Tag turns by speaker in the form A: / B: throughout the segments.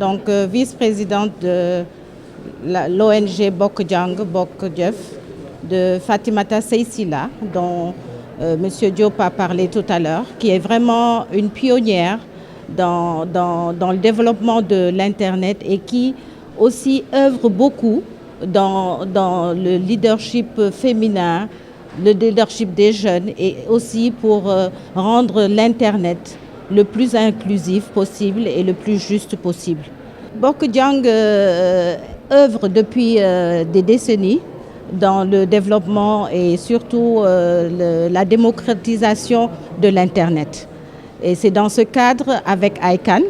A: donc vice-présidente de l'ONG Bokk Jang Bokk Jëf de Fatimata Seyssila, dont M. Diop a parlé tout à l'heure, qui est vraiment une pionnière dans le développement de l'Internet et qui aussi œuvre beaucoup dans le leadership féminin, le leadership des jeunes et aussi pour rendre l'Internet le plus inclusif possible et le plus juste possible. Bokk Jang œuvre depuis des décennies dans le développement et surtout la démocratisation de l'Internet. Et c'est dans ce cadre avec ICANN,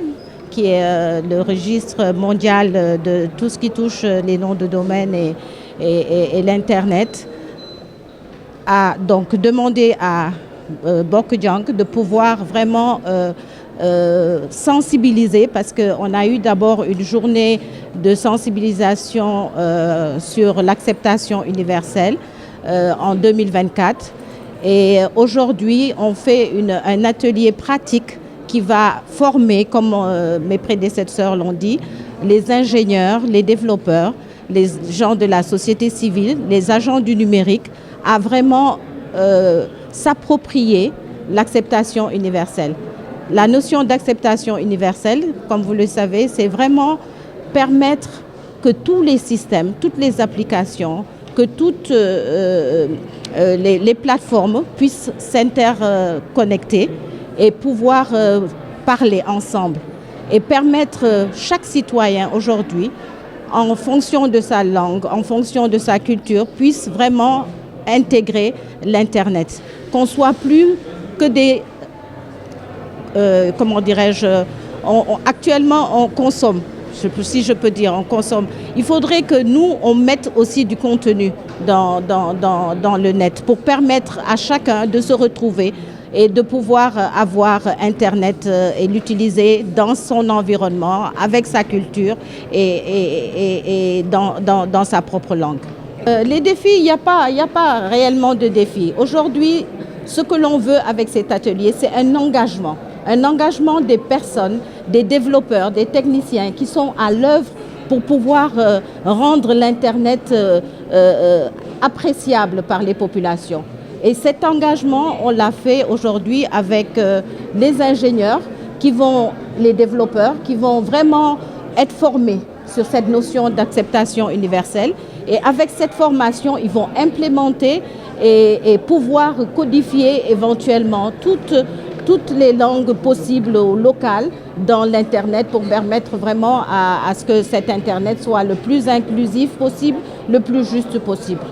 A: qui est le registre mondial de tout ce qui touche les noms de domaine et l'Internet, a donc demandé à Bokk Jang de pouvoir vraiment sensibiliser, parce qu'on a eu d'abord une journée de sensibilisation sur l'acceptation universelle en 2024. Et aujourd'hui, on fait un atelier pratique qui va former, comme mes prédécesseurs l'ont dit, les ingénieurs, les développeurs, les gens de la société civile, les agents du numérique, à vraiment s'approprier l'acceptation universelle. La notion d'acceptation universelle, comme vous le savez, c'est vraiment permettre que tous les systèmes, toutes les applications, que toutes les plateformes puissent s'interconnecter et pouvoir parler ensemble et permettre chaque citoyen aujourd'hui, en fonction de sa langue, en fonction de sa culture, puisse vraiment intégrer l'Internet. Qu'on soit plus que des... comment dirais-je, actuellement on consomme, si je peux dire, on consomme. Il faudrait que nous, on mette aussi du contenu dans le net pour permettre à chacun de se retrouver et de pouvoir avoir Internet et l'utiliser dans son environnement, avec sa culture et dans sa propre langue. Les défis, il n'y a pas réellement de défis. Aujourd'hui, ce que l'on veut avec cet atelier, c'est un engagement des personnes, des développeurs, des techniciens qui sont à l'œuvre pour pouvoir rendre l'Internet appréciable par les populations. Et cet engagement, on l'a fait aujourd'hui avec les ingénieurs, les développeurs, qui vont vraiment être formés sur cette notion d'acceptation universelle. Et avec cette formation, ils vont implémenter et pouvoir codifier éventuellement toutes les langues possibles ou locales dans l'Internet pour permettre vraiment à ce que cet Internet soit le plus inclusif possible, le plus juste possible.